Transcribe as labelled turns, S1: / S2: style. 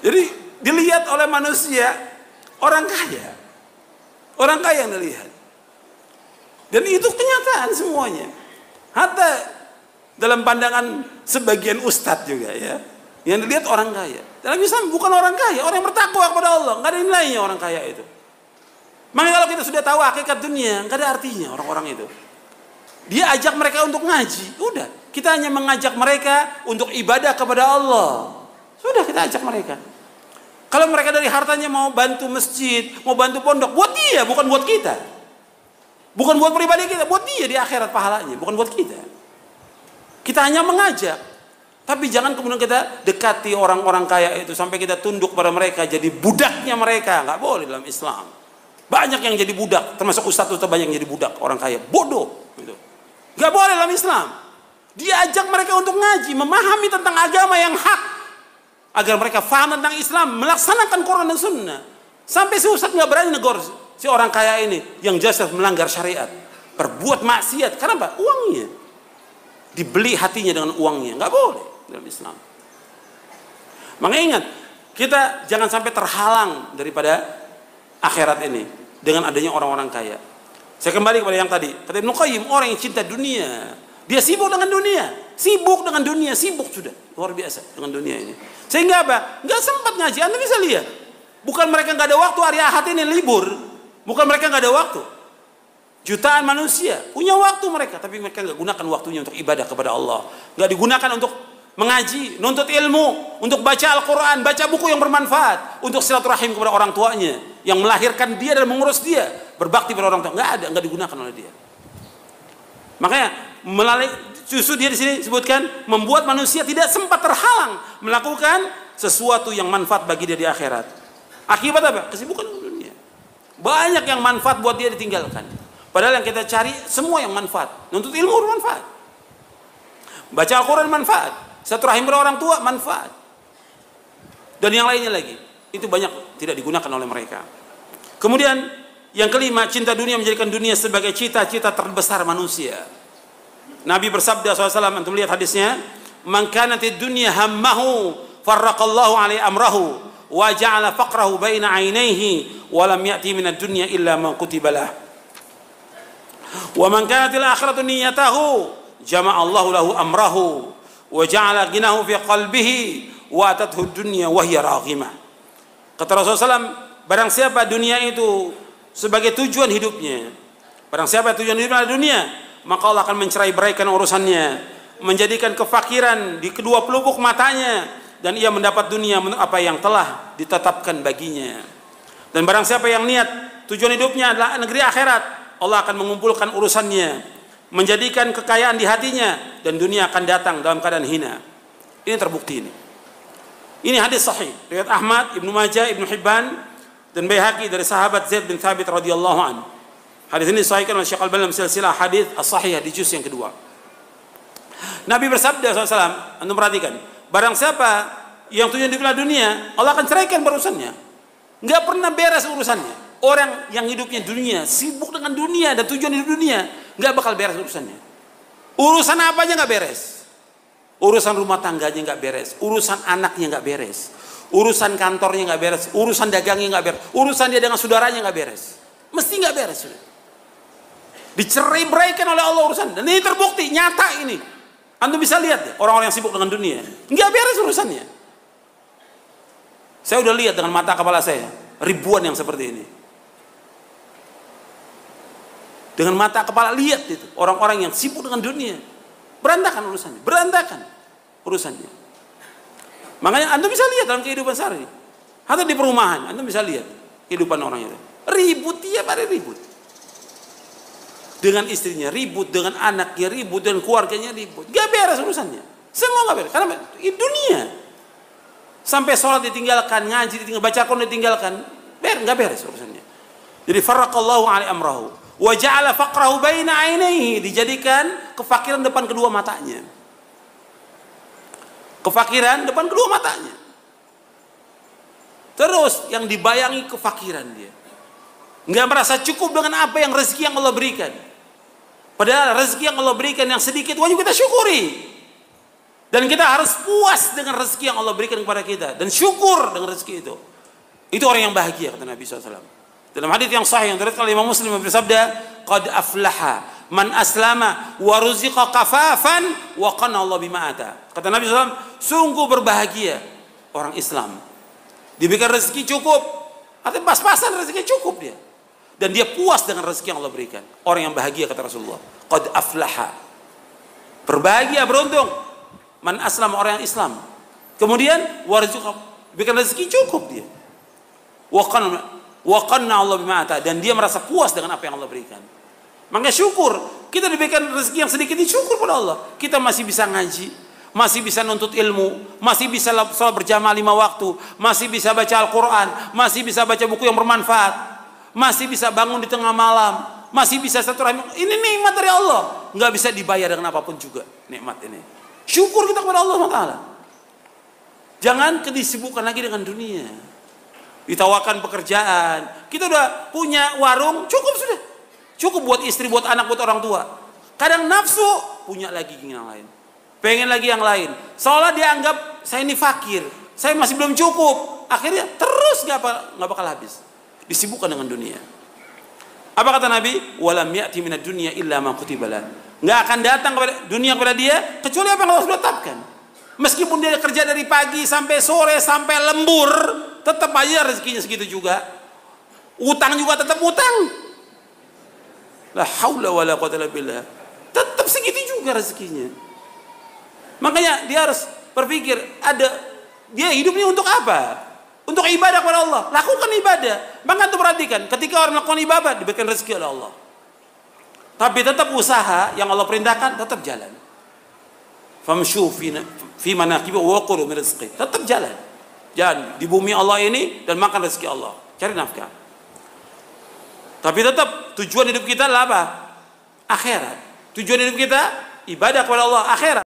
S1: Jadi dilihat oleh manusia orang kaya. Orang kaya yang dilihat. Dan itu kenyataan semuanya. Hatta dalam pandangan sebagian ustadz juga ya. Yang dilihat orang kaya. Dalam Islam bukan orang kaya, orang yang bertakwa kepada Allah. Nggak ada nilainya orang kaya itu. Makanya kalau kita sudah tahu hakikat dunia, nggak ada artinya orang-orang itu. Dia ajak mereka untuk ngaji, udah. Kita hanya mengajak mereka untuk ibadah kepada Allah. Sudah, kita ajak mereka. Kalau mereka dari hartanya mau bantu masjid, mau bantu pondok, buat dia, bukan buat kita. Bukan buat pribadi kita, buat dia di akhirat pahalanya, bukan buat kita. Kita hanya mengajak. Tapi jangan kemudian kita dekati orang-orang kaya itu sampai kita tunduk pada mereka, jadi budaknya mereka. Nggak boleh dalam Islam. Banyak yang jadi budak, termasuk ustadz-ustadz banyak yang jadi budak orang kaya, bodoh. Gitu. Nggak boleh dalam Islam. Dia ajak mereka untuk ngaji, memahami tentang agama yang hak, agar mereka faham tentang Islam, melaksanakan Quran dan Sunnah. Sampai si ustadz nggak berani negor si orang kaya ini yang jelas melanggar syariat, berbuat maksiat. Kenapa? Uangnya dibeli hatinya dengan uangnya, nggak boleh dalam Islam. Makanya ingat, kita jangan sampai terhalang daripada akhirat ini dengan adanya orang-orang kaya. Saya kembali kepada yang tadi, kata Ibnu Qayyim, orang yang cinta dunia, dia sibuk dengan dunia, sibuk sudah luar biasa dengan dunia ini. Sehingga apa? Nggak sempat ngaji. Anda bisa lihat, bukan mereka nggak ada waktu hari Ahad ini libur, bukan mereka nggak ada waktu. Jutaan manusia punya waktu mereka, tapi mereka nggak gunakan waktunya untuk ibadah kepada Allah, nggak digunakan untuk mengaji, nuntut ilmu, untuk baca Al-Quran, baca buku yang bermanfaat, untuk silaturahim kepada orang tuanya yang melahirkan dia dan mengurus dia, berbakti pada orang tua. Nggak digunakan oleh dia. Makanya melalui justru dia di sini sebutkan membuat manusia tidak sempat terhalang melakukan sesuatu yang manfaat bagi dia di akhirat. Akibat apa? Kesibukan dunia. Banyak yang manfaat buat dia ditinggalkan. Padahal yang kita cari semua yang manfaat. Nuntut ilmu bermanfaat. Baca Al-Quran manfaat. Silaturahim kepada orang tua manfaat. Dan yang lainnya lagi. Itu banyak tidak digunakan oleh mereka. Kemudian yang kelima, cinta dunia menjadikan dunia sebagai cita-cita terbesar manusia. Nabi bersabda SAW, antum lihat hadisnya, "Man kanatid dunya hammahu farraqallahu alaihi amrahu wa ja'ala faqrahu baina 'ainaihi wa lam ya'ti minad dunya illa ma kutiba lah. Wa man kanatil akhiratu niyyatahu jama'allahu lahu amrahu wa ja'ala ghinahu fi qalbihi wa atathu dunya wa hiya raghimah." Kata Rasulullah SAW, barang siapa dunia itu sebagai tujuan hidupnya, barang siapa tujuan hidupnya adalah dunia, maka Allah akan mencerai-beraikan urusannya, menjadikan kefakiran di kedua pelupuk matanya, dan ia mendapat dunia apa yang telah ditetapkan baginya. Dan barang siapa yang niat tujuan hidupnya adalah negeri akhirat, Allah akan mengumpulkan urusannya, menjadikan kekayaan di hatinya, dan dunia akan datang dalam keadaan hina. Ini terbukti ini. Ini hadis sahih riwayat Ahmad, Ibnu Majah, Ibnu Hibban dan Baihaqi dari sahabat Zaid bin Thabit radhiyallahu anhu. Hadis ini disahihkan oleh Syekh Al-Albani dalam silsilah hadis as-sahihah di juz yang kedua. Nabi bersabda SAW, anda perhatikan, barang siapa yang tujuan hidupnya dunia, Allah akan ceraikan urusannya. Nggak pernah beres urusannya. Orang yang hidupnya dunia, sibuk dengan dunia dan tujuan hidup dunia, nggak bakal beres urusannya. Urusan apa aja nggak beres. Urusan rumah tangganya nggak beres, urusan anaknya nggak beres, urusan kantornya nggak beres, urusan dagangnya nggak beres, urusan dia dengan saudaranya nggak beres. Mesti nggak beres. Dicerai-beraikan oleh Allah urusan. Dan ini terbukti, nyata ini. Anda bisa lihat ya, orang-orang yang sibuk dengan dunia, nggak beres urusannya. Saya udah lihat dengan mata kepala saya, ribuan yang seperti ini. Dengan mata kepala lihat itu, orang-orang yang sibuk dengan dunia, berantakan urusannya, Makanya Anda bisa lihat dalam kehidupan sehari, atau di perumahan, Anda bisa lihat kehidupan orang itu. Ribut, tiap hari ribut. Dengan istrinya ribut, dengan anaknya ribut, dengan keluarganya ribut. Gak beres urusannya. Semua gak beres. Karena ini dunia. Sampai sholat ditinggalkan, ngaji ditinggalkan, baca Quran ditinggalkan. Gak beres urusannya. Jadi farraqallahu alaihi amrahu wa ja'ala faqrahu baina 'ainaihi, dijadikan kefakiran depan kedua matanya. Kefakiran depan kedua matanya. Terus yang dibayangi kefakiran dia. Nggak merasa cukup dengan apa yang rezeki yang Allah berikan. Padahal rezeki yang Allah berikan yang sedikit wajib kita syukuri. Dan kita harus puas dengan rezeki yang Allah berikan kepada kita dan syukur dengan rezeki itu. Itu orang yang bahagia, kata Nabi SAW. Dalam hadis yang sahih yang diriwayatkan oleh Imam Muslim bersabda, "Qad aflaha man aslama wa ruziqa kafafan wa qana Allah bima ata." Kata Nabi SAW, sungguh berbahagia orang Islam. Diberikan rezeki cukup, artinya pas-pasan rezeki cukup dia. Dan dia puas dengan rezeki yang Allah berikan. Orang yang bahagia, kata Rasulullah. Qad aflaha. Berbahagia, beruntung. Man aslam, orang yang Islam. Kemudian warzuqa, berikan rezeki cukup dia. Wa qanna Allah bima ata, dan dia merasa puas dengan apa yang Allah berikan. Maka syukur. Kita diberikan rezeki yang sedikit ini, syukur pada Allah. Kita masih bisa ngaji, masih bisa nuntut ilmu, masih bisa salat berjamaah 5 waktu, masih bisa baca Al-Quran, masih bisa baca buku yang bermanfaat, masih bisa bangun di tengah malam, masih bisa silaturahmi. Ini nikmat dari Allah, nggak bisa dibayar dengan apapun juga nikmat ini. Syukur kita kepada Allah SWT. Jangan disibukkan lagi dengan dunia, ditawarkan pekerjaan. Kita udah punya warung, cukup sudah, cukup buat istri, buat anak, buat orang tua. Kadang nafsu, punya lagi yang lain, pengen lagi yang lain, seolah dianggap saya ini fakir, saya masih belum cukup. Akhirnya terus nggak bakal habis, disibukkan dengan dunia. Apa kata Nabi? Walam ya'ti minad dunya illa ma kutiba lah. Nggak akan datang kepada dunia kepada dia kecuali apa yang Allah sudah tetapkan. Meskipun dia kerja dari pagi sampai sore sampai lembur, tetap aja rezekinya segitu juga. Utang juga tetap utang. La haula wala quwwata illa billah. Tetap segitu juga rezekinya. Makanya dia harus berpikir, dia hidupnya untuk apa? Untuk ibadah kepada Allah. Lakukan ibadah. Maka itu perhatikan, ketika orang melakukan ibadah diberikan rezeki oleh Allah. Tapi tetap usaha yang Allah perintahkan tetap jalan. Famshu fi manaqibi wa qulu min rizqi. Tetap jalan. Jalan di bumi Allah ini dan makan rezeki Allah. Cari nafkah. Tapi tetap tujuan hidup kita adalah apa? Akhirat. Tujuan hidup kita ibadah kepada Allah, akhirat.